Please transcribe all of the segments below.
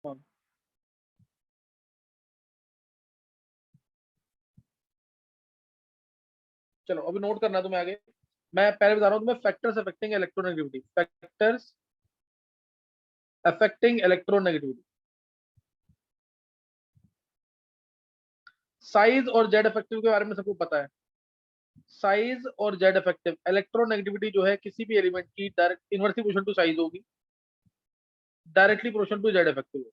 हाँ। चलो अभी नोट करना तुम्हें आगे। मैं पहले बता रहा हूँ तुम्हें, factors affecting electronegativity, factors affecting electronegativity. Size और जेड इफेक्टिव के बारे में सबको पता है। साइज और जेड इफेक्टिव, इलेक्ट्रोनेगेटिविटी जो है किसी भी एलिमेंट की direct inversely proportional to size होगी, directly proportional to Z effective,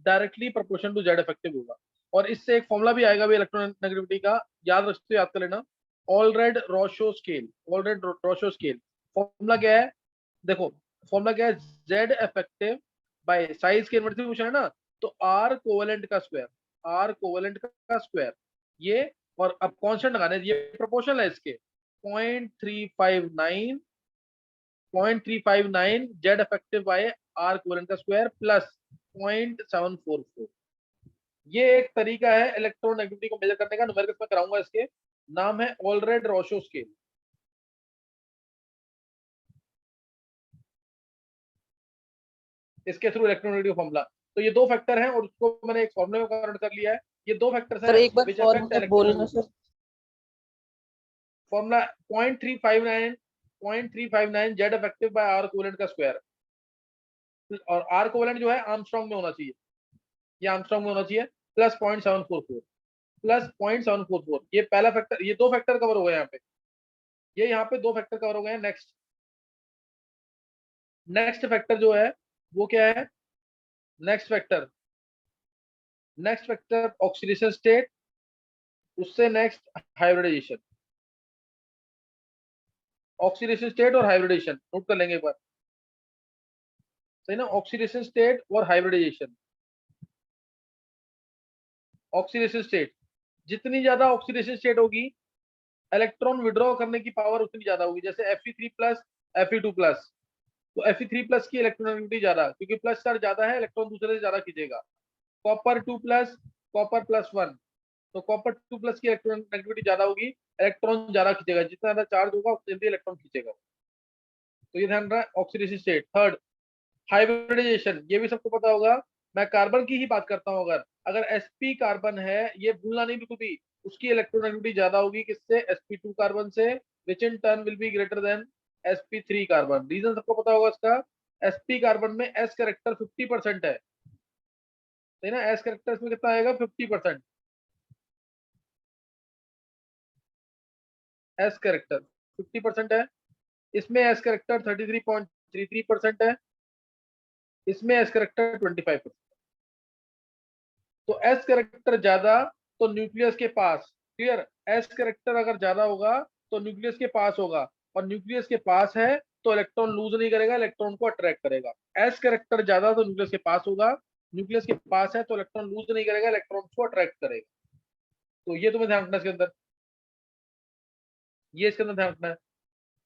directly proportional to Z effective होगा। और इससे एक फॉर्मूला भी आएगा भी इलेक्ट्रोनेगेटिविटी का, याद रखते याद कर लेना, Allred Rochow scale. Allred Rochow scale formula क्या है? देखो फॉर्मूला क्या है, जेड इफेक्टिव बाय साइज के इनवर्सली प्रोपोर्शनल है ना, तो आर कोवेलेंट का स्क्वायर, आर कोवेलेंट का स्क्वायर ये। और अब कांस्टेंट लगाने, ये प्रोपोर्शनल है इसके, 0.359, 0.359 Z effective by R covalent का स्क्वायर प्लस 0.744। ये एक तरीका है इलेक्ट्रोनेगेटिविटी को मेजर करने का, न्यूमेरिकल्स में कराऊंगा, इसके नाम है ऑलरेड रोशो स्केल। इसके थ्रू इलेक्ट्रोनेगेटिव फॉर्मूला। तो ये दो फैक्टर हैं और उसको मैंने एक फॉर्मूले में कन्वर्ट कर लिया है। ये दो फैक्टर्स सर हैं एक बार विच अफेक्ट फॉर्मूला बोलना electronegativity. Sir. Formula 0.359, 0.359 Z effective by R covalent का स्क्वायर। और आर कोवेलेंट जो है आर्मस्ट्रांग में होना चाहिए, ये आर्मस्ट्रांग में होना चाहिए, प्लस 0.744, प्लस 0.744। ये पहला फैक्टर, ये दो फैक्टर कवर हो गए यहाँ पे, ये यहाँ पे दो फैक्टर कवर हो गए हैं। नेक्स्ट, नेक्स्ट फैक्टर जो है वो क्या है? Next factor, next factor oxidation state, उससे नेक्स्ट हाइब्रिडाइजेशन। ऑक्सीडेशन स्टेट और हाइब्रिडेशन नोट कर लेंगे एक बार, सही ना? ऑक्सीडेशन स्टेट और हाइब्रिडाइजेशन। ऑक्सीडेशन स्टेट, जितनी ज्यादा ऑक्सीडेशन स्टेट होगी, इलेक्ट्रॉन विड्रॉ करने की पावर उतनी ज्यादा होगी। जैसे Fe3+ Fe2+, तो Fe3+ की इलेक्ट्रोनेगेटिविटी ज्यादा, क्योंकि प्लस चार्ज ज्यादा है, इलेक्ट्रॉन दूसरे से ज्यादा खींचेगा। कॉपर 2+, कॉपर+1, तो कॉपर 2+ की इलेक्ट्रोनेगेटिविटी ज्यादा होगी, इलेक्ट्रॉन ज्यादा खींचेगा, जितना ज्यादा चार्ज होगा उतनी जल्दी इलेक्ट्रॉन खींचेगा। तो ये ध्यान रहा ऑक्सीडेशन स्टेट। थर्ड, हाइब्रिडाइजेशन, ये भी सबको पता होगा। मैं कार्बन की ही बात करता हूँ, अगर अगर sp कार्बन है, ये भूलना नहीं बिल्कुल भी, उसकी इलेक्ट्रोनेगेटिविटी ज्यादा होगी किससे? sp2 कार्बन से, which in turn will be greater than sp3 carbon. Reason सबको पता होगा इसका, sp कार्बन में s कैरेक्टर 50% है, सही ना? s कैरेक्टर इसमें कितना आएगा? 50%। s कैरेक्टर 50% है, इसमें s कैरेक्टर 33.33% है, इसमें s कैरेक्टर 25%। तो एस करेक्टर ज्यादा तो न्यूक्लियस के पास, क्लियर? एस करेक्टर अगर ज्यादा होगा तो न्यूक्लियस के पास होगा, और न्यूक्लियस के पास है तो इलेक्ट्रॉन लूज नहीं करेगा, इलेक्ट्रॉन को अट्रैक्ट करेगा। एस करेक्टर ज्यादा तो न्यूक्लियस के पास होगा, न्यूक्लियस के पास है तो इलेक्ट्रॉन लूज नहीं करेगा, इलेक्ट्रॉन को अट्रैक्ट करेगा। तो ये तुम्हें ध्यान रखना इसके अंदर, ये इसके अंदर ध्यान रखना है।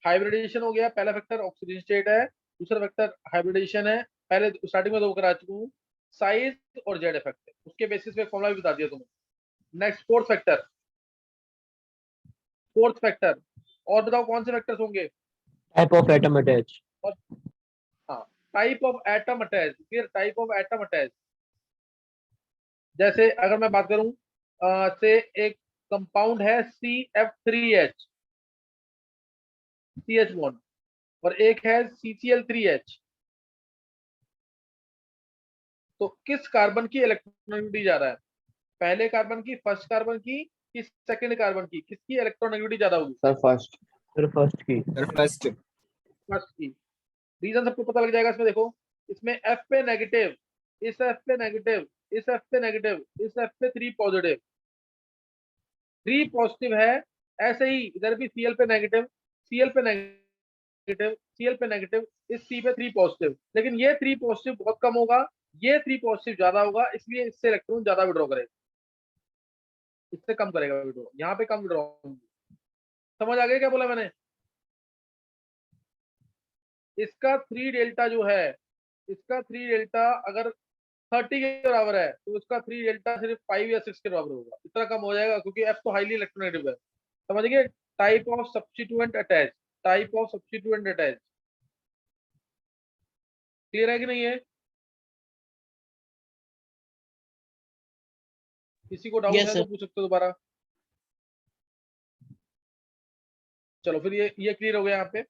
हाइब्रिडाइजेशन हो गया, पहला फैक्टर ऑक्सीजन स्टेट है, दूसरा फैक्टर हाइब्रिडाइजेशन है। पहले स्टार्टिंग में दो करा चुका हूँ, साइज और जेड इफेक्ट है, उसके बेसिस पे फॉर्मुला भी बता दिया तुम्हें। Next fourth factor, fourth factor, और बताओ कौन से फैक्टर्स होंगे? Type of atom attach. और हाँ, टाइप ऑफ एटम अटैच, फिर टाइप ऑफ एटम अटैच। जैसे अगर मैं बात करूं, से एक कंपाउंड है CF3H, CH बॉन्ड, और एक है CCl3H, तो किस कार्बन की इलेक्ट्रोनेगेटिविटी ज्यादा है? पहले कार्बन की, फर्स्ट कार्बन की, कि सेकंड कार्बन की? किसकी इलेक्ट्रोनेगेटिविटी ज्यादा होगी? Sir first. सर फर्स्ट की। Sir first. फर्स्ट की। रीजन सबको पता लग जाएगा इसमें, देखो इसमें F पे नेगेटिव, इस F पे नेगेटिव, इस F पे नेगेटिव, इस F पे 3 पॉजिटिव, 3 पॉजिटिव है। ऐसे ही इधर भी Cl पे नेगेटिव, Cl पे नेगेटिव, Cl पे नेगेटिव, इस C पे 3 पॉजिटिव, लेकिन ये 3 पॉजिटिव बहुत कम होगा, ये 3 पॉजिटिव ज्यादा होगा, इसलिए इससे इलेक्ट्रॉन ज्यादा विड्रॉ करेगा, इससे कम करेगा विड्रॉ, यहाँ पे कम विड्रॉ। समझ आ गया क्या बोला मैंने? इसका 3 डेल्टा जो है, इसका 3 डेल्टा अगर 30 के बराबर है तो उसका 3 डेल्टा सिर्फ 5 या 6 के बराबर होगा, इतना कम हो जाएगा, क्योंकि एफ तो हाईली इलेक्ट्रोनेगेटिव है। समझ गए? Type of substituent attach, type of substituent attach. Clear है कि नहीं है? किसी को डाउट Yes, है sir. तो पूछ सकते हो दोबारा। चलो फिर ये क्लियर हो गया यहाँ पे,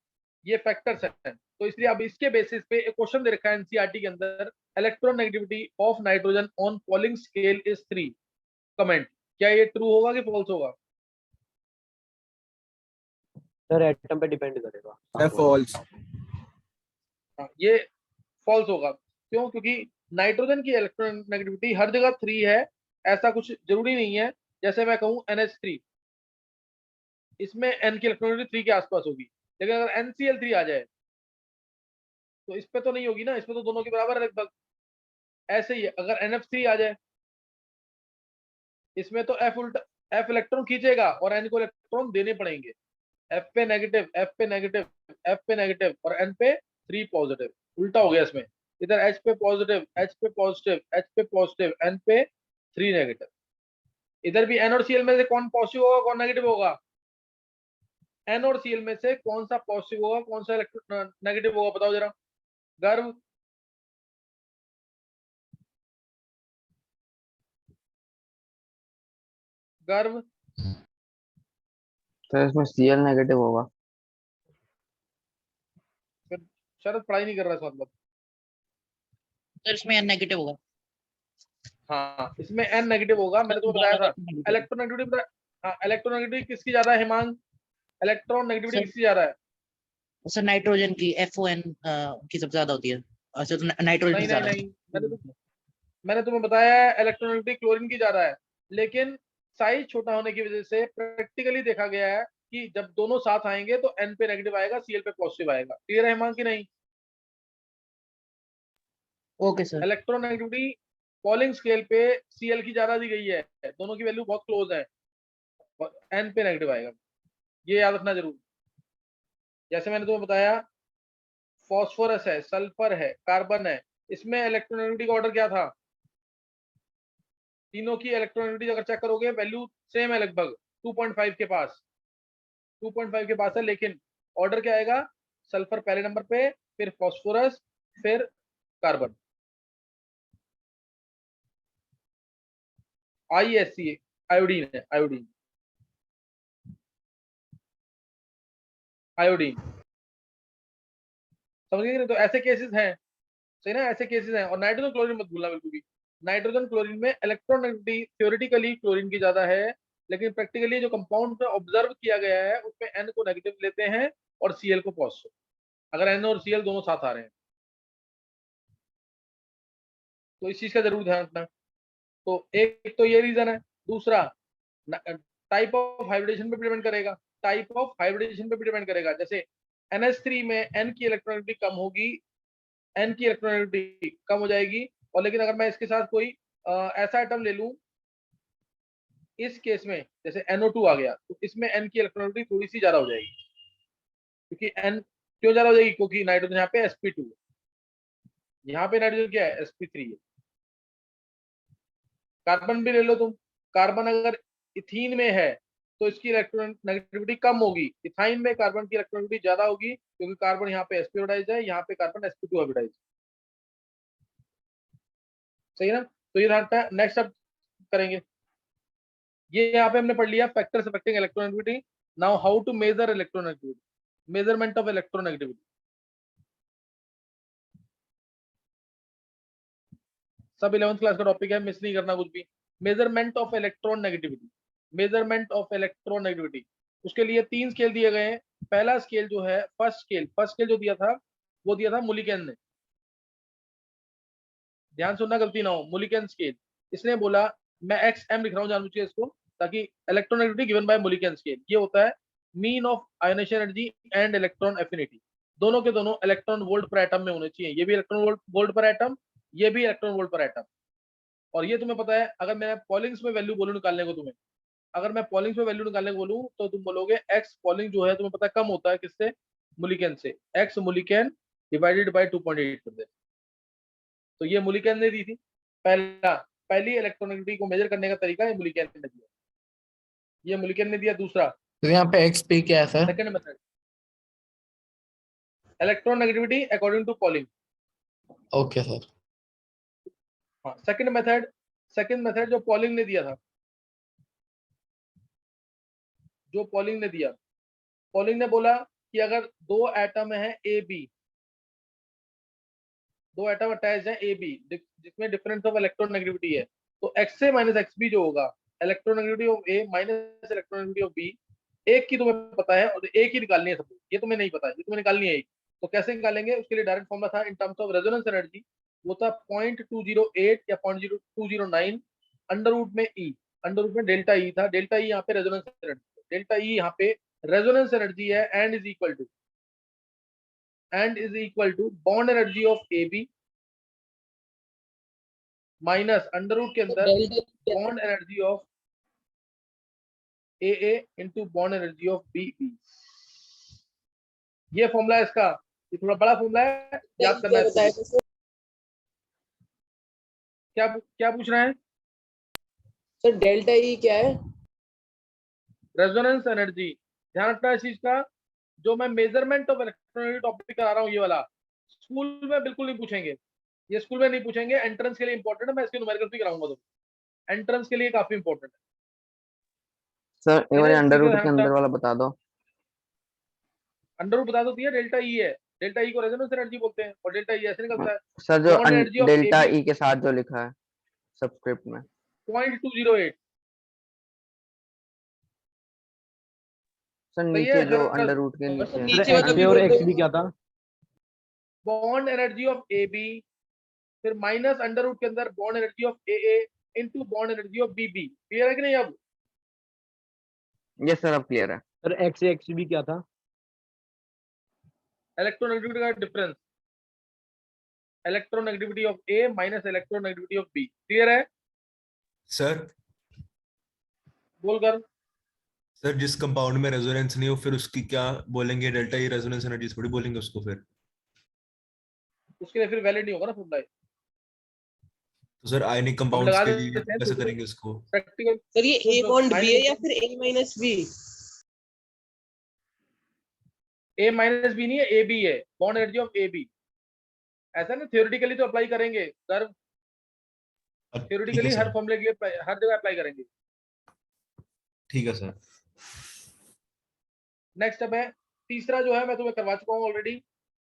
ये फैक्टर्स हैं। तो इसलिए अब इसके बेसिस पे एक क्वेश्चन दे रखा है एनसीईआरटी के अंदर, electronegativity of nitrogen on Pauling scale is 3, comment. क्या ये ट्रू होगा कि फॉल्स होगा? सर एटम पे डिपेंड करेगा। Sir false. हाँ, ये फॉल्स होगा। क्यों? क्योंकि नाइट्रोजन की इलेक्ट्रोनेगेटिविटी हर जगह 3 है, ऐसा कुछ जरूरी नहीं है। जैसे मैं कहूँ NH3, इसमें N की इलेक्ट्रोनेगेटिविटी 3 के आसपास होगी, लेकिन अगर NCl3 आ जाए तो इस पे तो नहीं होगी ना, इसमें तो दोनों के बराबर है लगभग। ऐसे ही अगर NF3 आ जाए, इसमें तो F उल्टा, F इलेक्ट्रॉन खींचेगा और N को इलेक्ट्रॉन देने पड़ेंगे। F पे नेगेटिव, F पे नेगेटिव, F पे नेगेटिव और N पे 3 पॉजिटिव। उल्टा हो गया इसमें, इधर H पे पॉजिटिव, H पे पॉजिटिव, H पे पॉजिटिव, N पे 3 नेगेटिव। इधर भी N और Cl में से कौन पॉजिटिव होगा, कौन नेगेटिव होगा? N और Cl में से कौन सा पॉजिटिव होगा, कौन सा नेगेटिव होगा, बताओ जरा। गर्व, गर्व, सर इसमें Cl नेगेटिव होगा। फिर शरद पढ़ाई नहीं कर रहा, इसका मतलब। सर इसमें N नेगेटिव होगा। हाँ, इसमें N नेगेटिव होगा। मैंने तुम्हें बताया था इलेक्ट्रोनेगेटिविटी। हाँ, इलेक्ट्रोनेगेटिविटी किसकी ज्यादा है हिमांग? इलेक्ट्रॉन नेगेटिविटी सर- किसकी ज्यादा है? सर नाइट्रोजन की FON की सबसे ज्यादा होती है। अच्छा तो नाइट्रोजन नहीं की नहीं ज्यादा। नहीं, मैंने तुम्हें बताया इलेक्ट्रोनेगेटिविटी क्लोरीन की ज्यादा है, लेकिन साइज छोटा होने की वजह से प्रैक्टिकली देखा गया है कि जब दोनों साथ आएंगे तो N पे नेगेटिव आएगा, Cl पे पॉजिटिव आएगा। क्लियर है हिमांग की नहीं? Okay sir. Electronegativity polling scale पे Cl की ज्यादा दी गई है, दोनों की वैल्यू बहुत क्लोज है, और N पे नेगेटिव आएगा। ये याद रखना जरूर। जैसे मैंने तुम्हें बताया, फॉस्फोरस है, सल्फर है, कार्बन है, इसमें इलेक्ट्रोनेगेटिविटी का ऑर्डर क्या था? तीनों की इलेक्ट्रोनेगेटिविटी अगर चेक करोगे वैल्यू सेम है लगभग, 2.5 के पास, 2.5 के पास है, लेकिन ऑर्डर क्या आएगा? सल्फर पहले नंबर पे, फिर फॉस्फोरस, फिर कार्बन। ISC आयोडीन है, आयोडीन, आयोडीन। समझ गए? तो ऐसे केसेस हैं, सही ना, ऐसे केसेस हैं। और नाइट्रोजन क्लोरीन मत भूलना बिल्कुल भी। नाइट्रोजन क्लोरीन में इलेक्ट्रोनेगेटिविटी थ्योरेटिकली क्लोरीन की ज्यादा है, लेकिन प्रैक्टिकली जो कंपाउंड में ऑब्जर्व किया गया है उसमें N को नेगेटिव लेते हैं और Cl को पॉजिटिव, अगर N और Cl दोनों साथ आ रहे हैं। तो इस चीज का जरूर ध्यान रखना। तो एक तो ये रीजन है। दूसरा, टाइप ऑफ हाइब्रिडेशन पे डिपेंड करेगा, टाइप ऑफ हाइब्रिडेशन पे डिपेंड करेगा। जैसे NH3 में N की इलेक्ट्रोनेगेटिविटी कम होगी, N की इलेक्ट्रोनेगेटिविटी कम हो जाएगी। और लेकिन अगर मैं इसके साथ कोई ऐसा आइटम ले लूं, इस केस में जैसे NO2 आ गया, तो इसमें N की इलेक्ट्रोनेगेटिविटी थोड़ी सी ज्यादा हो जाएगी। क्योंकि N क्यों ज्यादा हो जाएगी? क्योंकि नाइट्रोजन यहाँ पे sp2 है, यहाँ पे नाइट्रोजन क्या है? sp3 है। कार्बन भी ले लो तुम, कार्बन अगर इथीन में है तो इसकी इलेक्ट्रोनेगेटिविटी कम होगी, इथाइन में कार्बन की इलेक्ट्रोनेगेटिविटी ज्यादा होगी, क्योंकि कार्बन यहाँ पे sp हाइब्रिडाइज्ड है, यहाँ पे कार्बन sp2 हाइब्रिडाइज्ड। सही है ना? तो ये ध्यान रखना। नेक्स्ट अब करेंगे, ये यहाँ पे हमने पढ़ लिया factors affecting electronegativity. Now how to measure electronegativity, measurement of electronegativity. सब 11th क्लास का टॉपिक है, मिस नहीं करना कुछ भी। Measurement of electron negativity, measurement of electron negativity. उसके लिए 3 स्केल दिए गए हैं। पहला स्केल जो है फर्स्ट स्केल जो दिया था वो दिया था मुलिकन ने। ध्यान सुनना, गलती ना हो। मुलिकन स्केल, इसने बोला, मैं XM लिख रहा हूँ जानबूझ के इसको, ताकि electronegativity given by Mulliken scale. ये होता है mean of ionisation energy and electron affinity, दोनों के दोनों इलेक्ट्रॉन वोल्ट पर एटम में होने चाहिए। ये भी इलेक्ट्रॉन वोल्ट पर एटम, ये भी इलेक्ट्रॉन वोल्ट पर एटम। और ये तुम्हें पता है, अगर मैं पॉलिंग्स में वैल्यू बोलूं निकालने को तुम्हें, अगर मैं पॉलिंग्स में वैल्यू निकालने को बोलूं तो तुम बोलोगे एक्स पॉलिंग जो है तुम्हें पता है कम होता है किससे? मुलिकन से। एक्स मुलिकन डिवाइडेड बाय 2.8 कर दे। तो ये मुलिकन ने दी थी पहली इलेक्ट्रोनेगेटिविटी को मेजर करने का तरीका ये मुलिकन ने दिया, ये मुलिकन ने दिया। दूसरा, तो यहाँ पे XP क्या है sir? Second method, electronegativity according to Pauling. Okay sir. हाँ, सेकंड मेथड सेकंड मेथड जो पॉलिंग ने दिया था, जो पॉलिंग ने दिया, पॉलिंग ने बोला कि अगर दो एटम है ए बी, दो एटम अटैच है ए बी जिसमें डिफरेंस ऑफ इलेक्ट्रोनेगेटिविटी है, तो X A minus X B जो होगा, electronegativity of A minus electronegativity of B, एक की तुम्हें पता है और एक ही निकालनी है सबको, ये तुम्हें नहीं पता है, ये तुम्हें निकालनी है एक। तो कैसे निकालेंगे, उसके लिए डायरेक्ट फॉर्मूला था in terms of resonance energy, वो था 0.208 या 0.209 अंडर रूट में ई, अंडर रूट में डेल्टा ई था, डेल्टा ई यहाँ पे रेजोनेंस एनर्जी, डेल्टा ई यहाँ पे रेजोनेंस एनर्जी है, and is equal to bond energy of A B minus under root के अंदर bond energy of A A into bond energy of B B. ये formula है इसका, ये थोड़ा बड़ा फॉर्मूला है, याद करना है इसको। क्या क्या पूछ रहे हैं सर? डेल्टा ई क्या है? रेजोनेंस एनर्जी, ध्यान रखना इस चीज का, जो मैं मेजरमेंट ऑफ इलेक्ट्रोनेगेटिव टॉपिक करा रहा हूँ ये वाला, स्कूल में बिल्कुल नहीं पूछेंगे, ये स्कूल में नहीं पूछेंगे, एंट्रेंस के लिए इंपॉर्टेंट है, मैं इसके न्यूमेरिकल्स भी कराऊंगा, तो एंट्रेंस के लिए काफी इंपॉर्टेंट है सर एक बार मेरे अंडर रूट के ध्यान अंदर रखना। वाला बता दो। अंडर रूट बता दो दिया, डेल्टा ई है, डेल्टा ई को रेजोनेंस एनर्जी बोलते हैं, और डेल्टा ई ऐसे निकलता है, सर जो bond energy of delta A B E के साथ जो लिखा है सबस्क्रिप्ट में 0.208। सर सही नीचे है, जो हर अंडर रूट के नीचे है। सर एक्स बी और एक्स बी क्या था? Bond energy of A B, फिर माइनस अंडर रूट के अंदर bond energy of A A into bond energy of B B. Clear है कि नहीं? अब यस सर, अब क्लियर है। Sir X A X B क्या था? इलेक्ट्रोनेगेटिविटी का difference, electronegativity of A minus electronegativity of B. Clear है? सर बोल कर। सर जिस कंपाउंड में रेजोनेंस नहीं हो फिर उसकी क्या बोलेंगे, डेल्टा ई रेजोनेंस एनर्जी थोड़ी बोलेंगे उसको फिर। उसके लिए फिर वैलिड नहीं होगा ना फॉर्मूला, तो सर आयनिक हम कंपाउंड्स लगा के लिए देते हैं कैसे करेंगे उसको? प्रैक्टिकल। सर ये ए बॉन्ड बी है या फिर A minus B? A minus B नहीं है, ए बी है, bond energy of A B. ऐसा ना थियोरेटिकली तो अप्लाई करेंगे सर, ठीक है थियोरेटिकली हर सर, फॉर्मूले के लिए हर जगह अप्लाई करेंगे। ठीक है सर। नेक्स्ट अब है तीसरा, जो है मैं तुम्हें करवा चुका हूँ ऑलरेडी,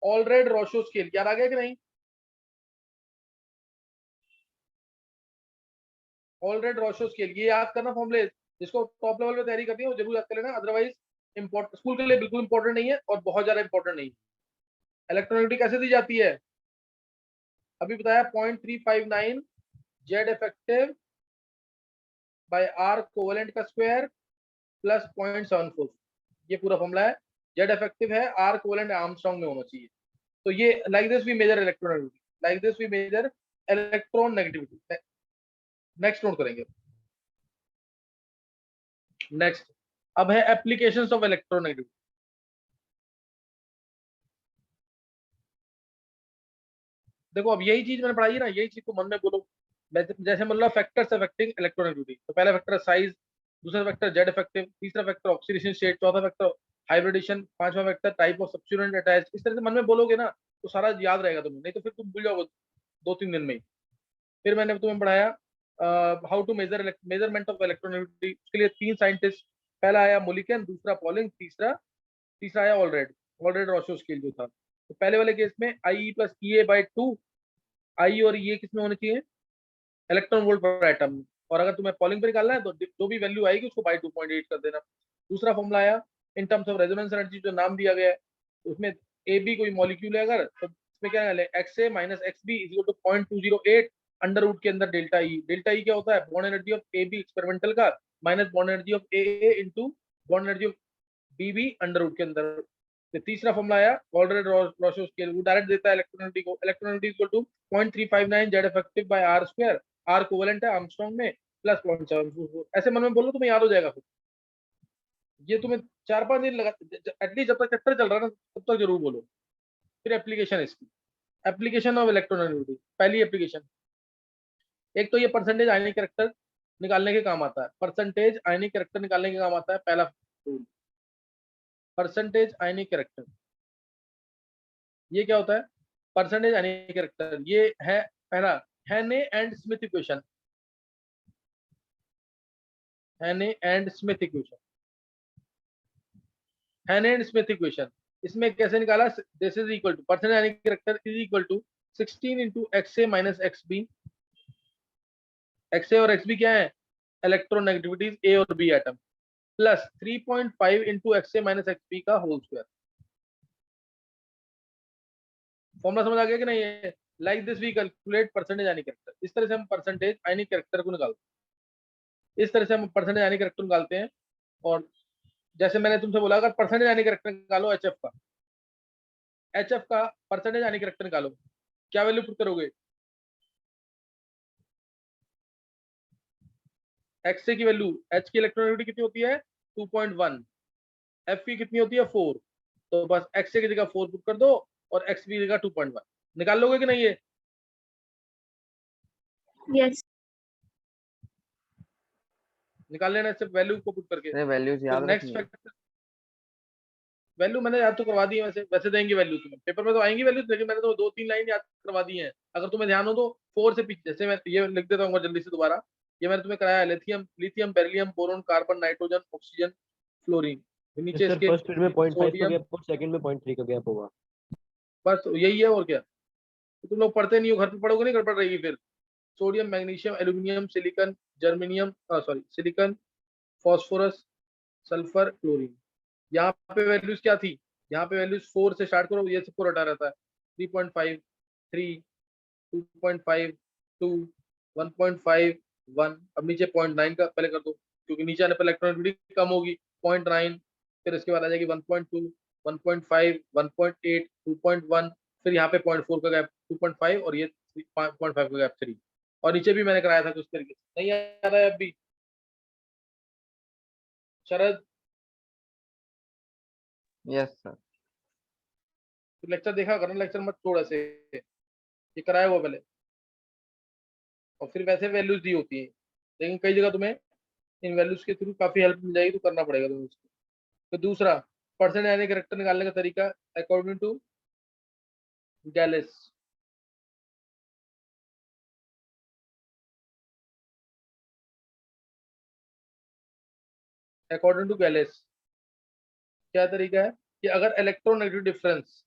ऑलरेड रोशो स्केल। याद आ गया कि नहीं? ऑलरेड रोशो स्केल, ये याद करना फॉर्मूले, जिसको टॉप लेवल पे तैयारी करनी है वो जरूर याद कर लेना, अदरवाइज इंपॉर्टेंट, स्कूल के लिए बिल्कुल इंपॉर्टेंट नहीं है और बहुत ज्यादा इंपॉर्टेंट नहीं है। इलेक्ट्रोनेगेटिविटी कैसे दी जाती है? अभी बताया 0.359 Z effective by R covalent का स्क्वायर प्लस 0.74, ये पूरा फॉर्मूला है। जेड इफेक्टिव है, आर कोवेलेंट आर्मस्ट्रांग में होना चाहिए। तो ये like this we measure electronegativity, like this we measure electron negativity. Next note करेंगे। नेक्स्ट अब है एप्लीकेशंस ऑफ इलेक्ट्रोनेगेटिविटी। देखो अब यही चीज मैंने पढ़ाई है ना, यही चीज को मन में बोलो। जैसे मतलब फैक्टर्स अफेक्टिंग इलेक्ट्रोनेगेटिविटी, तो पहला फैक्टर साइज, दूसरा फैक्टर जेड इफेक्टिव, तीसरा फैक्टर ऑक्सीडेशन स्टेट, चौथा फैक्टर हाइब्रिडेशन, पांचवा factor type of substituent attach. इस तरह से मन में बोलोगे ना तो सारा याद रहेगा तुम्हें, नहीं तो फिर तुम भूल जाओगे 2-3 दिन में ही। फिर मैंने तुम्हें पढ़ाया how to measure measurement of electronegativity, उसके लिए 3 साइंटिस्ट, पहला आया मोलिकन, दूसरा पॉलिंग, तीसरा आया ऑलरेड रोशो स्केल जो था। तो पहले वाले केस में आई प्लस ई ए बाई 2, आई और ये किस में होने चाहिए? इलेक्ट्रॉन वोल्ट पर एटम में। और अगर तुम्हें पॉलिंग पे निकालना है तो जो भी वैल्यू आएगी उसको बाई 2.8 कर देना। दूसरा फॉर्मूला आया in terms of resonance energy, जो नाम दिया गया है उसमें ए बी कोई मॉलिक्यूल है अगर, तो इसमें क्या निकाले, X A minus X B is equal to 0.208 under root के अंदर डेल्टा ई। डेल्टा ई क्या होता है? Bond energy of A B experimental का minus bond energy of A A into bond energy of B B under root के अंदर। तो तीसरा फॉर्मूला आया ऑलरेडी रोशो स्केल, वो डायरेक्ट देता है इलेक्ट्रोनेगेटिविटी को, electronegativity equal to 0.359 Z effective by R square, R covalent है आर्मस्ट्रांग में, प्लस 0.74। ऐसे मन में बोलो तुम्हें याद हो जाएगा। फिर ये तुम्हें 4-5 दिन लगा एटलीस्ट, जब तक चैप्टर चल रहा है ना तब तक जरूर बोलो। फिर एप्लीकेशन इसकी, एप्लीकेशन ऑफ इलेक्ट्रोनेगेटिविटी। पहली एप्लीकेशन, एक तो ये परसेंटेज आयनिक कैरेक्टर निकालने के काम आता है, परसेंटेज आयनिक कैरेक्टर निकालने के काम आता है। पहला रूल परसेंटेज आयनिक कैरेक्टर, ये क्या होता है? परसेंटेज आयनिक कैरेक्टर ये है पहला Hannay and Smith equation. Hannay and Smith equation, Hannay and Smith equation, इसमें कैसे निकाला? This is equal to percentage ionic character is equal to 16 into XA minus XB। XA और XB क्या है? Electronegativities A और B atom, plus 3.5 into XA minus XB का whole square. Formula समझ आ गया कि नहीं? है like this we calculate percentage ionic character. इस तरह से हम परसेंटेज आयनिक कैरेक्टर को निकालते हैं, इस तरह से हम परसेंटेज आयनिक कैरेक्टर निकालते हैं। और जैसे मैंने तुमसे बोला, अगर परसेंटेज आयनिक कैरेक्टर निकालो HF का, HF का परसेंटेज आयनिक कैरेक्टर निकालो, क्या वैल्यू पुट करोगे? XA की वैल्यू, H की इलेक्ट्रोनेगेटिविटी कितनी होती है? 2.1, F की कितनी होती है? 4। तो बस XA की जगह 4 पुट कर दो और XB की जगह 2.1 निकाल लोगे कि नहीं? ये यस निकाल लेना सिर्फ वैल्यू को पुट करके। वैल्यूज याद नेक्स्ट रखनी है। फैक्टर, वैल्यू मैंने याद तो करवा दी है, वैसे देंगे वैल्यू तुम्हें पेपर में तो आएंगी वैल्यू, लेकिन मैंने तो 2-3 लाइन याद करवा दी है। अगर तुम्हें ध्यान हो तो 4 से पीछे, जैसे मैं ये लिख देता हूँ जल्दी से दोबारा। ये मैंने तुम्हें कराया, lithium, lithium, beryllium, boron, carbon, nitrogen, oxygen, fluorine. नीचे सर इसके फर्स्ट पीरियड में 0.5 का सोडियम, गैप और सेकंड में 0.3 का गैप होगा। बस यही है और क्या। तो तुम लोग पढ़ते नहीं हो, घर पे पढ़ोगे नहीं, गड़बड़ रहेगी फिर। Sodium, magnesium, aluminium, silicon, germanium, sorry silicon, phosphorus, sulphur, chlorine. यहाँ पे वैल्यूज क्या थी? यहाँ पे वैल्यूज 4 से स्टार्ट करो, ये सबको रटा रहता है। 3.5, 3, 2.5, 2, 1.5, 1। अब नीचे 0.9 का पहले कर दो, क्योंकि नीचे आने पर इलेक्ट्रॉनिक कम होगी। 0.9, फिर इसके बाद आ जाएगी 1.2, 1.5, 1.8, 2.1, फिर यहाँ पे 0.4 का गैप 2.5 और ये 0.5 का गैप 3। और नीचे भी मैंने कराया था कुछ तरीके से, नहीं आ रहा है अभी शरद? Yes sir. लेक्चर देखा करना, लेक्चर मत थोड़ा से, ये कराया हुआ पहले। और फिर वैसे वैल्यूज दी होती है, लेकिन कई जगह तुम्हें इन वैल्यूज के थ्रू काफी हेल्प मिल जाएगी, तो करना पड़ेगा तुम्हें उसको। तो दूसरा, परसेंट यानी कैरेक्टर निकालने का तरीका अकॉर्डिंग टू गैलेस। अकॉर्डिंग टू गैलेस क्या तरीका है कि अगर इलेक्ट्रोनेगेटिव डिफरेंस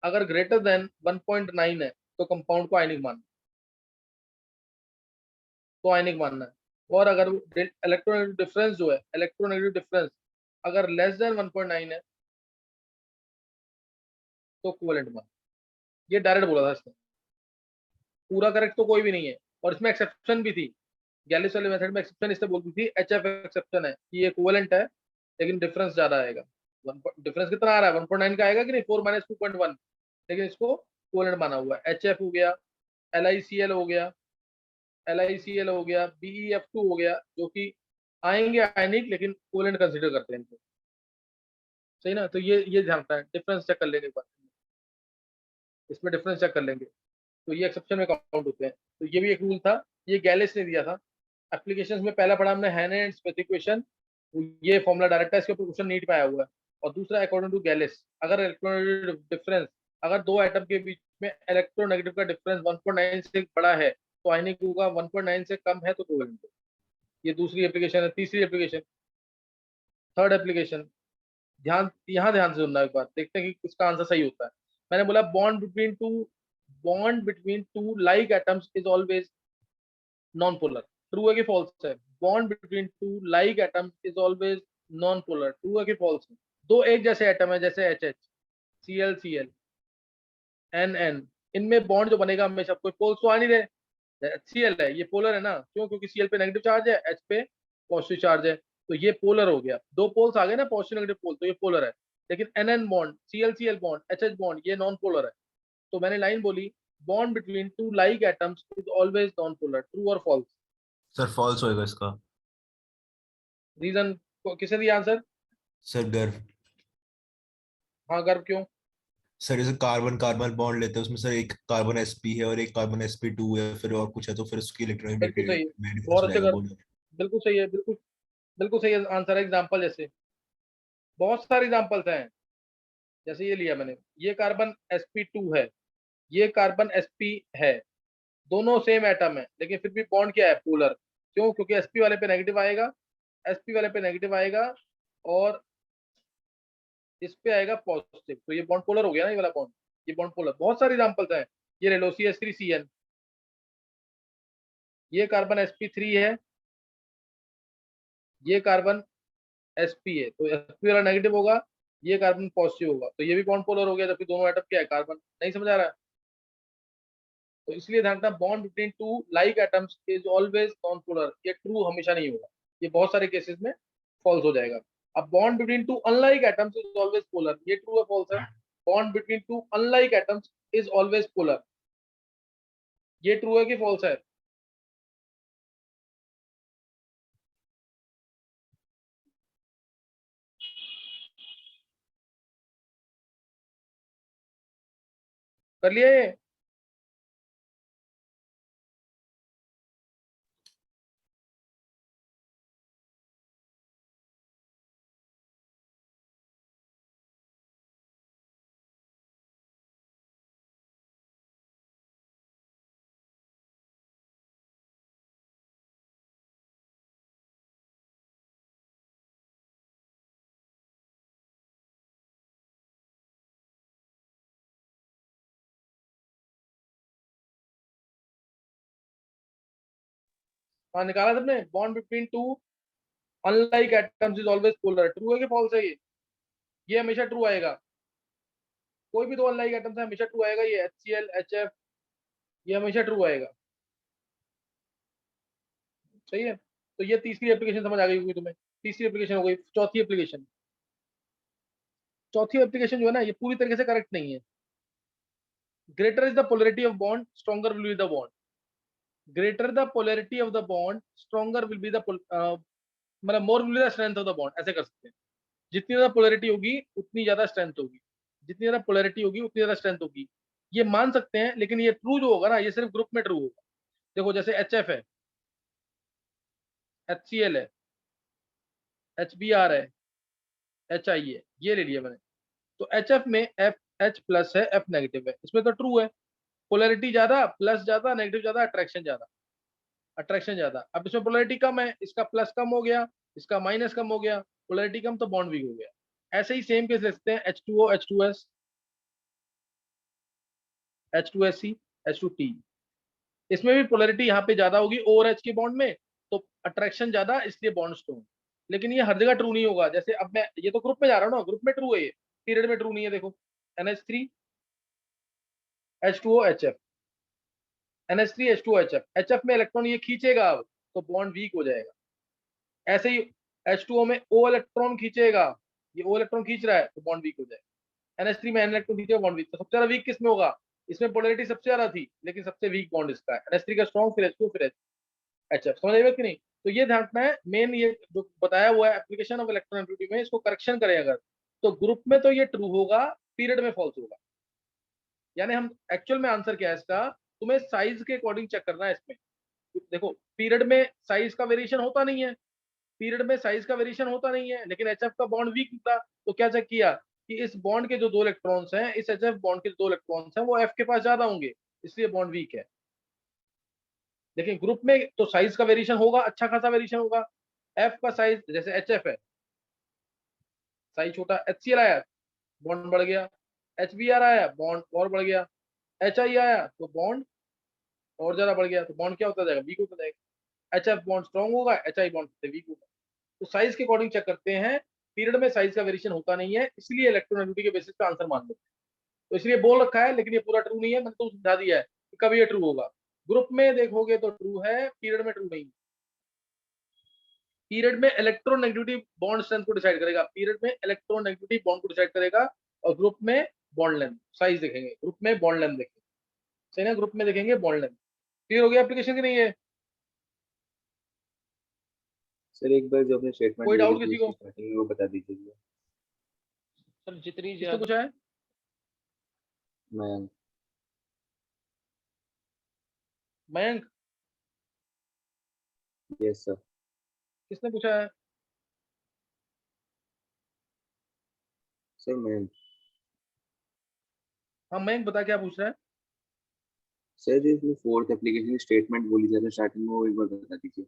अगर ग्रेटर देन 1.9 है तो कंपाउंड को आयनिक मानना, तो आयनिक मानना है। और अगर इलेक्ट्रोनेगेटिव डिफरेंस जो है, इलेक्ट्रोनेगेटिव डिफरेंस अगर लेस देन 1.9 है तो कोवेलेंट मानना। ये डायरेक्ट बोला था इसने, पूरा करेक्ट तो कोई भी नहीं है। और इसमें एक्सेप्शन भी थी, गैलिस वाले मेथड में एक्सेप्शन इससे बोलती थी, HF एक्सेप्शन है कि ये कोवेलेंट है लेकिन डिफरेंस ज्यादा आएगा। डिफरेंस कितना आ रहा है? 1.9 का आएगा कि नहीं, 4 - 2.1, लेकिन इसको कोवेलेंट माना हुआ है। HF हो गया, LiCl हो गया, LiCl हो गया, BeF2 हो गया, जो कि आएंगे आयनिक लेकिन कोवेलेंट कंसीडर करते हैं इनको, सही ना? तो ये ध्यान रखना है, डिफरेंस चेक कर लेंगे एक बार, इसमें डिफरेंस चेक कर लेंगे, तो ये एक्सेप्शन में काउंट होते हैं। तो ये भी एक रूल था, ये गैलिस ने दिया था। एप्लीकेशंस में पहला पढ़ा हमने हेने एंड स्मिथ इक्वेशन, ये फॉर्मूला डायरेक्ट है, इसके ऊपर क्वेश्चन नीट में आया हुआ है। और दूसरा अकॉर्डिंग टू गैलिस, अगर इलेक्ट्रोनेगेटिव डिफरेंस, अगर दो एटम के बीच में इलेक्ट्रोनेगेटिव का डिफरेंस 1.9 से बड़ा है तो आयनिक होगा, 1.9 से कम है तो कोवेलेंट होगा। ये दूसरी एप्लीकेशन है। तीसरी एप्लीकेशन, थर्ड एप्लीकेशन, ध्यान यहाँ ध्यान से सुनना एक बार, देखते हैं कि इसका आंसर सही होता है। मैंने बोला bond between two like atoms is always non polar. True है कि फॉल्स है? Bond between two like atoms is always non polar. True है कि फॉल्स है? दो एक जैसे एटम है, जैसे HH, ClCl, NN, इनमें बॉन्ड जो बनेगा हमेशा, कोई पोल्स तो आ नहीं रहे। Cl है, ये पोलर है ना, क्यों? क्योंकि Cl पे नेगेटिव चार्ज है, H पे पॉजिटिव चार्ज है, तो ये पोलर हो गया। दो पोल्स आ गए ना, पॉजिटिव नेगेटिव पोल, तो ये पोलर है। लेकिन NN bond, ClCl bond, HH bond, ये नॉन पोलर है। तो मैंने लाइन बोली, bond between two like atoms is always non polar. True और फॉल्स? सर फॉल्स होएगा इसका। रीजन किसे दिया आंसर? सर गर्व। हाँ, गर्व क्यों? सर जैसे कार्बन कार्बन बॉन्ड लेते हैं, उसमें सर एक कार्बन sp है और एक कार्बन sp2 है, फिर और कुछ है, तो फिर उसकी बिल्कुल सही है, इलेक्ट्रोनेगेटिविटी डिफरेंस बहुत हो अच्छे जाएगा गर्व, बोलो। बिल्कुल सही है, बिल्कुल बिल्कुल सही आंसर है। एग्जाम्पल जैसे बहुत सारे एग्जाम्पल्स हैं, जैसे ये लिया मैंने, ये कार्बन sp2 है, ये कार्बन sp है, दोनों सेम एटम है, लेकिन फिर भी बॉन्ड क्या है? पोलर। क्यों? क्योंकि sp वाले पे नेगेटिव आएगा, sp वाले पे नेगेटिव आएगा और इस पे आएगा पॉजिटिव, तो ये बॉन्ड पोलर हो गया ना, ये वाला बॉन्ड, ये बॉन्ड पोलर। बहुत सारी एग्जांपल्स हैं, ये ले लो CH3Cl, ये कार्बन sp3 है, ये कार्बन sp है, तो sp वाला नेगेटिव होगा, ये कार्बन पॉजिटिव होगा, तो ये भी बॉन्ड पोलर हो गया, जबकि दोनों एटम क्या है, कार्बन। नहीं समझ आ रहा है? तो इसलिए ध्यान रखना, bond between two like atoms is always non polar, ये ट्रू हमेशा नहीं होगा, ये बहुत सारे केसेस में फॉल्स हो जाएगा। अब bond between two unlike atoms is always polar, ये ट्रू है फॉल्स है? Bond between two unlike atoms is always polar, ये ट्रू है कि फॉल्स है? कर लिया ये? हाँ निकाला सबने, bond between two unlike atoms is always polar, true है कि फॉल्स है? ये हमेशा ट्रू आएगा, कोई भी दो अनलाइक एटम्स है हमेशा ट्रू आएगा, ये HCl HF, ये हमेशा ट्रू आएगा। सही है, तो ये तीसरी एप्लीकेशन समझ आ गई होगी तुम्हें, तीसरी एप्लीकेशन हो गई। चौथी एप्लीकेशन, चौथी एप्लीकेशन जो है ना, ये पूरी तरीके से करेक्ट नहीं है। Greater is the polarity of bond, stronger will be the bond. Greater the polarity of the bond, stronger will be the, मतलब more will be the strength of the bond, ऐसे कर सकते हैं। जितनी ज्यादा पोलरिटी होगी उतनी ज्यादा स्ट्रेंथ होगी, जितनी ज्यादा पोलरिटी होगी उतनी ज्यादा स्ट्रेंथ होगी, ये मान सकते हैं। लेकिन ये ट्रू जो होगा ना, ये सिर्फ ग्रुप में ट्रू होगा। देखो जैसे HF है, HCl है, HBr है, HI है, ये ले लिया मैंने। तो HF में H प्लस है, F नेगेटिव है, इसमें तो ट्रू है। पोलरिटी ज्यादा, प्लस ज्यादा, नेगेटिव ज्यादा, अट्रैक्शन ज्यादा, अट्रैक्शन ज्यादा। अब इसमें पोलरिटी कम है, इसका प्लस कम हो गया, इसका माइनस कम हो गया, पोलरिटी कम तो बॉन्ड वीक हो गया। ऐसे ही सेम केस लिखते हैं, H2O H2S, H2SC H2T, इसमें भी पोलरिटी यहाँ पे ज्यादा होगी OH के बॉन्ड में, तो अट्रैक्शन ज्यादा, इसलिए बॉन्ड स्ट्रॉन्ग। लेकिन ये हर जगह ट्रू नहीं होगा। जैसे अब मैं, ये तो ग्रुप में जा रहा हूँ ना, ग्रुप में ट्रू है, ये पीरियड में ट्रू नहीं है। देखो NH3 H2O HF, NH3 H2O HF, HF में इलेक्ट्रॉन ये खींचेगा अब, तो बॉन्ड वीक हो जाएगा। ऐसे ही H2O में O इलेक्ट्रॉन खींचेगा, ये O इलेक्ट्रॉन खींच रहा है, तो बॉन्ड वीक हो जाएगा। NH3 में N इलेक्ट्रॉन खींचेगा, बॉन्ड वीक। तो सबसे ज्यादा वीक किसमें होगा? इसमें पोलरिटी सबसे ज्यादा थी, लेकिन सबसे वीक बॉन्ड इसका है। NH3 का स्ट्रॉन्ग, फिर H2, फिर HF। समझ आई बात कि नहीं? तो ये ध्यान रखना है, मेन ये जो बताया हुआ है एप्लीकेशन ऑफ इलेक्ट्रोनेगेटिविटी में, इसको करेक्शन करें अगर, तो ग्रुप में तो ये ट्रू होगा, पीरियड में फॉल्स होगा। यानी हम एक्चुअल में आंसर क्या है इसका, तुम्हें साइज के अकॉर्डिंग चेक करना है इसमें। देखो पीरियड में साइज का वेरिएशन होता नहीं है, पीरियड में साइज का वेरिएशन होता नहीं है, लेकिन HF का बॉन्ड वीक था, तो क्या चेक किया कि इस बॉन्ड के जो दो इलेक्ट्रॉन्स हैं, इस HF बॉन्ड के जो दो इलेक्ट्रॉन्स हैं, वो F के पास ज्यादा होंगे, इसलिए बॉन्ड वीक है। लेकिन ग्रुप में तो साइज का वेरिएशन होगा, अच्छा खासा वेरिएशन होगा। F का साइज, जैसे HF है, साइज छोटा, HCl आया बॉन्ड बढ़ गया, HBr आया बॉन्ड और बढ़ गया, HI आया तो बॉन्ड और ज्यादा बढ़ गया, तो बॉन्ड क्या होता जाएगा, वीक होता जाएगा। HF बॉन्ड स्ट्रॉन्ग होगा, HI बॉन्ड से वीक होगा। तो साइज के अकॉर्डिंग चेक करते हैं, पीरियड में साइज का वेरिएशन होता नहीं है, इसलिए इलेक्ट्रोनेगेटिविटी के बेसिस पे आंसर मान लेते हैं। तो इसलिए बोल रखा है, लेकिन ये पूरा ट्रू नहीं है, मैंने तो समझा दिया है कि कभी ये ट्रू होगा। ग्रुप में देखोगे तो ट्रू है, पीरियड में ट्रू नहीं। पीरियड में इलेक्ट्रोनेगेटिविटी बॉन्ड स्ट्रेंथ को डिसाइड करेगा, पीरियड में इलेक्ट्रोनेगेटिविटी बॉन्ड को डिसाइड करेगा, और ग्रुप में बॉन्ड लेंथ, साइज देखेंगे, ग्रुप में बॉन्ड लेंथ देखेंगे। सही ना, ग्रुप में देखेंगे बॉन्ड लेंथ। क्लियर हो गया एप्लीकेशन की नहीं है? सर एक बार जो आपने स्टेटमेंट कोई दी डाउट थी किसी को? स्टार्टिंग में वो बता दीजिए। सर जितनी किसने पूछा है? मैं मयंक, यस सर। किसने पूछा है? सर मैं हाँ मयंक बता क्या पूछ रहा है? सर जो इसमें फोर्थ एप्लीकेशन स्टेटमेंट बोली जाती है स्टार्टिंग में, वो एक बार बता दीजिए।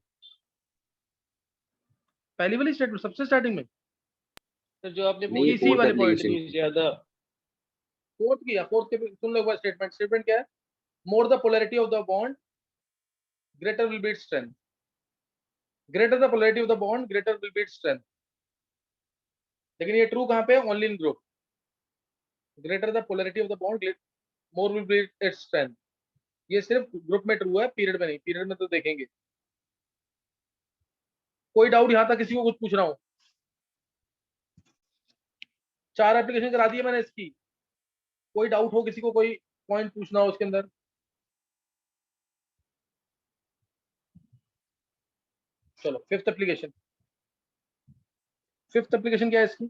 पहली वाली स्टेटमेंट सबसे स्टार्टिंग में, सर जो आपने नहीं, बोली इसी fourth वाले point application। इतनी ज्यादा फोर्थ की, फोर्थ के सुन लो एक बार स्टेटमेंट। स्टेटमेंट क्या है? More the polarity of the bond greater will be its strength. Greater the polarity of the bond greater will be its strength. लेकिन ये ट्रू कहाँ पे है? Only in group. Greater the polarity of the bond more will B its strength. ये सिर्फ group में true है, period में नहीं। पीरियड में तो देखेंगे। कोई डाउट यहां तक किसी को कुछ पूछ रहा हूं? 4 एप्लीकेशन करा दी है मैंने इसकी। कोई डाउट हो किसी को, कोई पॉइंट पूछना हो उसके अंदर? चलो फिफ्थ एप्लीकेशन। फिफ्थ एप्लीकेशन क्या है इसकी?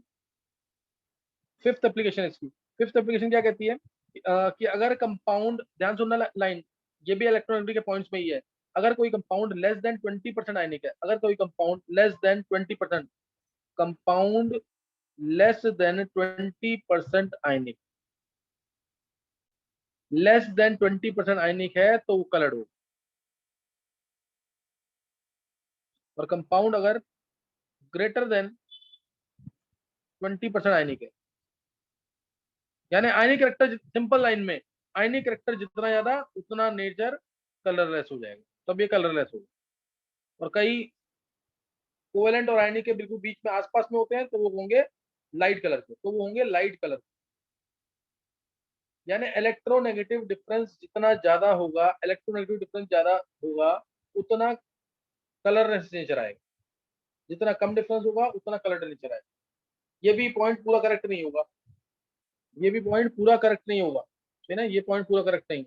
फिफ्थ एप्लीकेशन इसकी, फिफ्थ एप्लीकेशन क्या कहती है कि अगर कंपाउंड, ध्यान सुनना लाइन, ये भी इलेक्ट्रोनेगेटिविटी के पॉइंट्स में ही है। अगर कोई कंपाउंड लेस देन 20% आयनिक है, अगर कोई compound less than 20%, compound less than 20% आयनिक, लेस देन 20% आयनिक है तो वो कलर्ड हो। और कंपाउंड अगर ग्रेटर देन 20% आयनिक है, यानी आयनिक कैरेक्टर, सिंपल लाइन में आयनिक कैरेक्टर जितना ज्यादा उतना नेचर कलरलेस हो जाएगा, तब ये कलरलेस होगा। और कई कोवेलेंट और आयनिक के बिल्कुल बीच में आसपास में होते हैं तो वो होंगे लाइट कलर के, तो वो होंगे लाइट कलर। यानी इलेक्ट्रोनेगेटिव डिफरेंस जितना ज्यादा होगा, इलेक्ट्रोनेगेटिव डिफरेंस ज्यादा होगा, उतना कलरलेस नेचर आएगा। जितना कम डिफरेंस होगा उतना कलर्ड नेचर आएगा। ये भी पॉइंट पूरा करेक्ट नहीं होगा, ये भी पॉइंट पूरा करेक्ट नहीं होगा, है ना? ये पॉइंट पूरा करेक्ट नहीं है।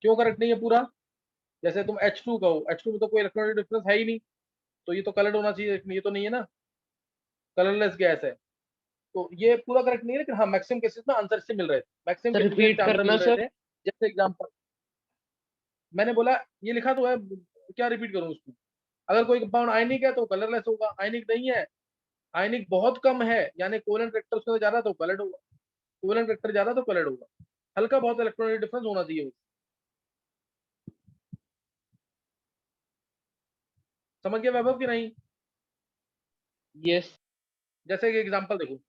क्यों करेक्ट नहीं है पूरा? जैसे तुम H2 कहो, H2 में तो कोई इलेक्ट्रोनेगेटिव डिफरेंस है ही नहीं, तो ये तो कलर्ड होना चाहिए, लेकिन ये तो नहीं है ना, कलरलेस गैस है। तो ये पूरा करेक्ट नहीं है, लेकिन हाँ मैक्सिमम केसेस में आंसर से मिल रहे थे, मैक्सिमम सर केसेस रिपीट में आंसर करना मिल रहे सर। थे। जैसे एग्जांपल मैंने बोला, ये लिखा तो है, क्या रिपीट करूं उसमें? अगर कोई कंपाउंड आयनिक है तो कलरलेस होगा, आयनिक नहीं है, आयनिक बहुत कम है, यानी कोवेलेंट कैरेक्टर उसके अंदर ज्यादा तो कलर्ड होगा, कोवेलेंट कैरेक्टर ज्यादा तो कलर्ड होगा। हल्का बहुत इलेक्ट्रॉनिक डिफरेंस होना चाहिए। समझ गया वैभव कि नहीं? यस जैसे कि एग्जांपल देखो,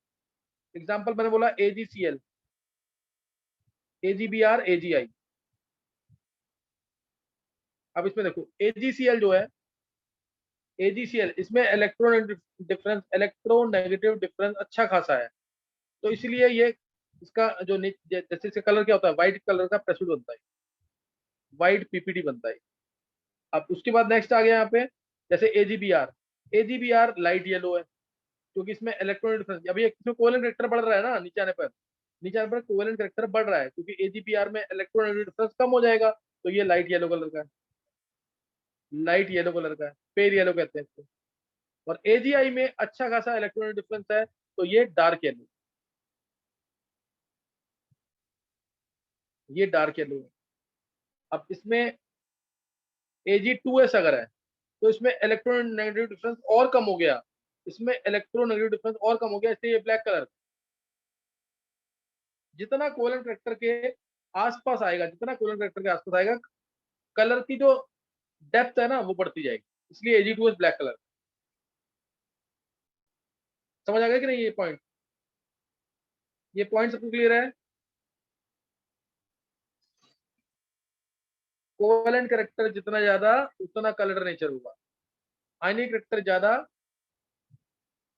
एग्जांपल मैंने बोला AgCl, AgBr, AgI। अब इसमें देखो AgCl जो है, AgCl इसमें इलेक्ट्रोनेगेटिव डिफरेंस अच्छा खासा है, तो इसलिए ये इसका जो जैसे इसका कलर क्या होता है, व्हाइट कलर का प्रेसिड बनता है, व्हाइट PPT बनता है। अब उसके बाद नेक्स्ट आ गया यहाँ पे, जैसे AgBr, AgBr लाइट येलो है, क्योंकि इसमें इलेक्ट्रॉनिक डिफरेंस, अभी इसमें कोवेलेंट कैरेक्टर बढ़ रहा है ना, नीचे आने पर, नीचे आने पर कोवेलेंट कैरेक्टर बढ़ रहा है, क्योंकि AgBr में इलेक्ट्रॉनिक डिफरेंस कम हो जाएगा, तो ये लाइट येलो कलर का है, लाइट येलो कलर का है, पेल येलो कहते हैं इसको। और AgI में अच्छा खासा इलेक्ट्रॉनिक डिफरेंस है, तो ये डार्क येलो, ये डार्क येलो है। अब इसमें Ag2S अगर है तो इसमें इलेक्ट्रोनेगेटिव डिफरेंस और कम हो गया, इसमें इलेक्ट्रोनेगेटिव डिफरेंस और कम हो गया, इसलिए ये ब्लैक कलर। जितना कोवेलेंट कैरेक्टर के आसपास आएगा, जितना कोवेलेंट कैरेक्टर के आसपास आएगा, कलर की जो डेप्थ है ना वो बढ़ती जाएगी, इसलिए Ag2S ब्लैक कलर। समझ आ गया कि नहीं? ये पॉइंट सबको क्लियर है? कोवेलेंट कैरेक्टर जितना ज्यादा उतना कलर नेचर होगा, आयनिक कैरेक्टर ज्यादा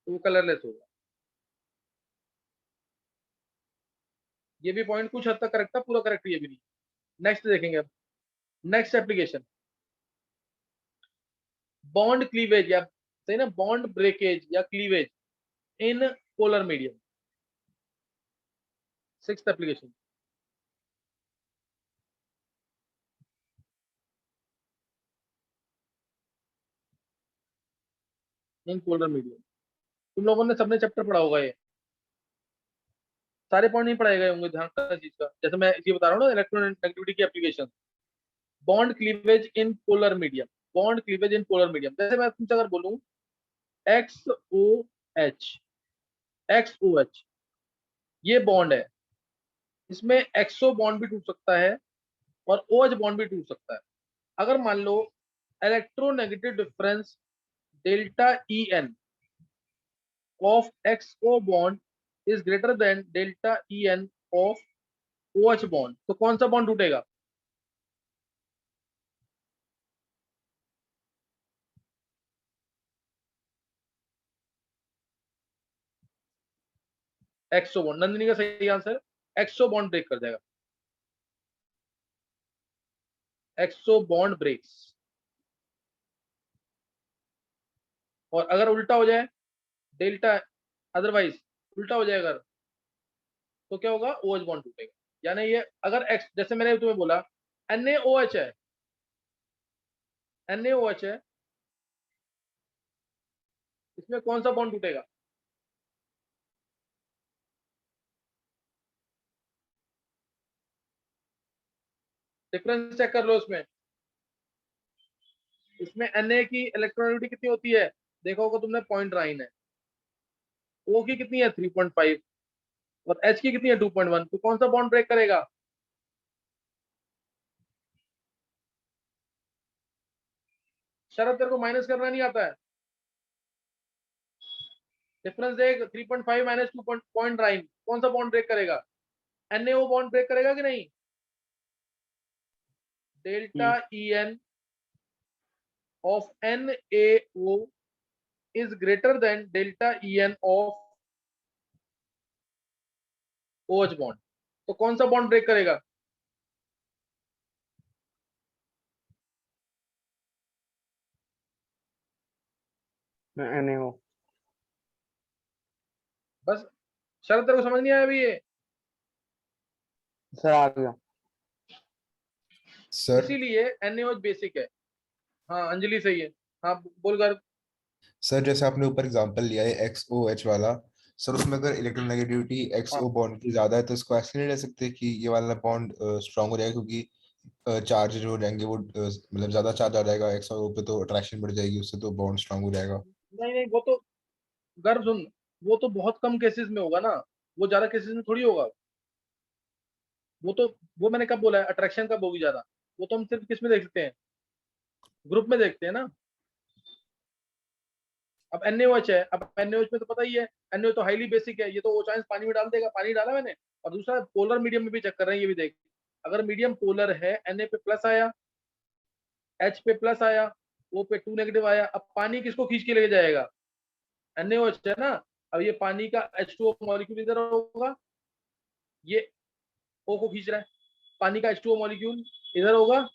तो वो कलरलेस होगा। ये भी पॉइंट कुछ हद तक करेक्ट था, पूरा करेक्ट ये भी नहीं। नेक्स्ट देखेंगे अब, नेक्स्ट एप्लीकेशन, बॉन्ड क्लीवेज, या सही ना, बॉन्ड ब्रेकेज या cleavage in polar medium. Sixth application, in polar medium. तुम लोगों ने सबने चैप्टर पढ़ा होगा, ये सारे पॉइंट नहीं पढ़ाए गए होंगे, ध्यान रखना चीज का। जैसे मैं ये बता रहा हूँ ना, इलेक्ट्रोनेगेटिविटी की application, bond cleavage in polar medium, bond cleavage in polar medium. जैसे मैं तुमसे अगर बोलूं XOH, XOH ये बॉन्ड है, इसमें एक्सो बॉन्ड भी टूट सकता है और OH बॉन्ड भी टूट सकता है। अगर मान लो electronegative difference delta EN of XO bond is greater than delta EN of OH bond, तो कौन सा बॉन्ड टूटेगा? एक्सो बॉन्ड। नंदिनी का सही आंसर एक्सो बॉन्ड ब्रेक कर जाएगा। एक्सो बॉन्ड ब्रेक्स। और अगर उल्टा हो जाए डेल्टा, अदरवाइज उल्टा हो जाए अगर, तो क्या होगा? OH बॉन्ड टूटेगा। यानी ये अगर X, जैसे मैंने तुम्हें बोला NaOH है, NaOH है, इसमें कौन सा बॉन्ड टूटेगा? डिफरेंस चेक कर लो इसमें। इसमें Na की इलेक्ट्रॉनिटी कितनी होती है? देखा होगा तुमने, 0.9 है। O की कितनी है? 3.5। और H की कितनी है? 2.1। तो कौन सा बॉन्ड ब्रेक करेगा? शरद, तेरे को माइनस करना नहीं आता है? डिफरेंस देख, 3.5 माइनस 2.9, कौन सा बॉन्ड ब्रेक करेगा? NaO बॉन्ड ब्रेक करेगा कि नहीं? Delta EN of NaO is greater than delta EN of OH bond, तो कौन सा बॉन्ड ब्रेक करेगा? NaO। बस शरद, तेरे को समझ नहीं आया अभी ये? सर आ गया। सर इसीलिए NaOH बेसिक है। हाँ अंजलि सही है। हाँ बोल कर। सर जैसे आपने ऊपर एग्जांपल लिया है XOH वाला, सर उसमें अगर इलेक्ट्रोनेगेटिविटी हाँ XO बॉन्ड की ज्यादा है तो इसको ऐसे नहीं ले सकते कि ये वाला बॉन्ड स्ट्रांग हो जाएगा, क्योंकि चार्ज जो हो जाएंगे वो मतलब ज्यादा चार्ज आ जाएगा XO पे तो अट्रैक्शन बढ़ जाएगी, उससे तो बॉन्ड स्ट्रांग हो जाएगा। नहीं नहीं, वो तो गर्भ सुन, वो तो बहुत कम केसेस में होगा ना, वो ज्यादा केसेस में थोड़ी होगा। वो तो, वो मैंने कब बोला है अट्रैक्शन कब होगी ज्यादा? वो तो हम सिर्फ किस में देख सकते हैं? ग्रुप में देखते हैं ना। अब NaOH है, अब NaOH में तो पता ही है, NaOH तो हाईली बेसिक है, ये तो OH पानी में डाल देगा, पानी डाला मैंने। और दूसरा पोलर मीडियम में भी चेक कर रहे हैं, ये भी देख, अगर मीडियम पोलर है, Na पे प्लस आया, H पे प्लस आया, O पे 2 नेगेटिव आया, अब पानी किसको खींच के लेके जाएगा? NaOH है ना। अब ये पानी का H2O मॉलिक्यूल इधर होगा, ये O को खींच रहा है, पानी का H2O मॉलिक्यूल इधर होगा,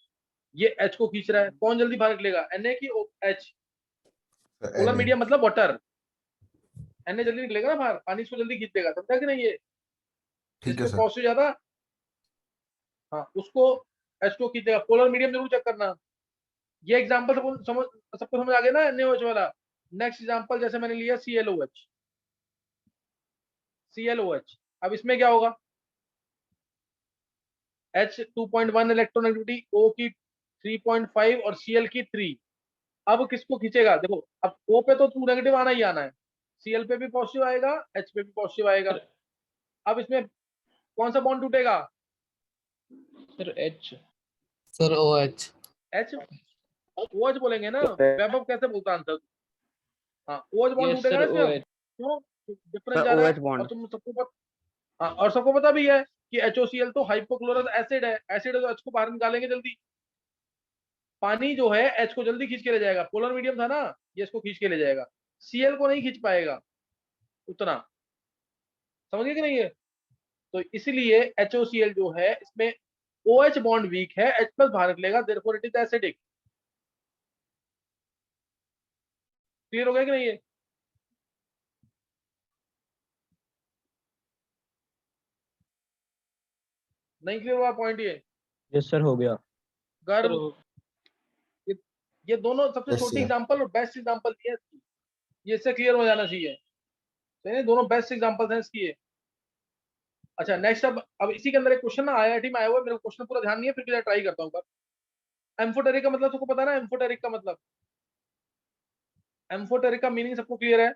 ये H को खींच रहा है। कौन जल्दी भाग लेगा, Na की H? Polar Na। मीडियम मतलब वाटर, Na जल्दी निकलेगा ना बाहर, पानी इसको जल्दी खींच देगा, समझा कि नहीं? ये ठीक है जिसपे सर। पॉजिटिव ज्यादा, हाँ उसको H2O खींच देगा। पोलर मीडियम जरूर चेक करना। ये एग्जांपल सबको समझ आ गया ना NaOH वाला। नेक्स्ट एग्जांपल जैसे मैंने लिया ClOH। ClOH, अब इसमें क्या होगा? H 2.1 इलेक्ट्रोनेगेटिविटी, O की 3.5 और Cl की 3। अब किसको खींचेगा? देखो, अब O पे तो 2 नेगेटिव आना ही आना है, Cl पे भी पॉजिटिव आएगा, H पे भी पॉजिटिव आएगा। अब इसमें कौन सा बॉन्ड टूटेगा? Sir H। Sir OH। H, OH बोलेंगे ना, वैभव कैसे बोलता आंसर? हाँ OH बॉन्ड यस टूटेगा सर ना इसमें। OH। क्यों? डिफरेंस सर ज्यादा है। OH और बॉन्ड। तुम सबको हाँ, और सबको पता भी है कि HOCl तो हाइपोक्लोरस एसिड है, एसिड है तो H को बाहर निकालेंगे जल्दी। पानी जो है H को जल्दी खींच के ले जाएगा, पोलर मीडियम था ना, ये इसको खींच के ले जाएगा, Cl को नहीं खींच पाएगा उतना। समझ गए कि नहीं है? तो इसलिए HOCl जो है इसमें OH बॉन्ड वीक है, H प्लस बाहर निकलेगा, therefore it is acidic. Clear हो गया कि नहीं है? नहीं क्लियर हुआ पॉइंट ये? यस सर हो गया। सर गर्भ, ये, ये दोनों सबसे Yes, छोटी sir. एग्जांपल और बेस्ट एग्जांपल दिए हैं इसकी। ये इससे क्लियर हो जाना चाहिए। तो ये दोनों बेस्ट एग्जांपल्स हैं इसकी ये। अच्छा नेक्स्ट, अब इसी के अंदर एक क्वेश्चन ना IIT में आया हुआ है, मेरे को क्वेश्चन पूरा ध्यान नहीं है, फिर भी ट्राई करता हूँ। एम्फोटेरिक का मतलब सबको पता है ना? एम्फोटेरिक का मतलब, एम्फोटेरिक का मीनिंग सबको क्लियर है?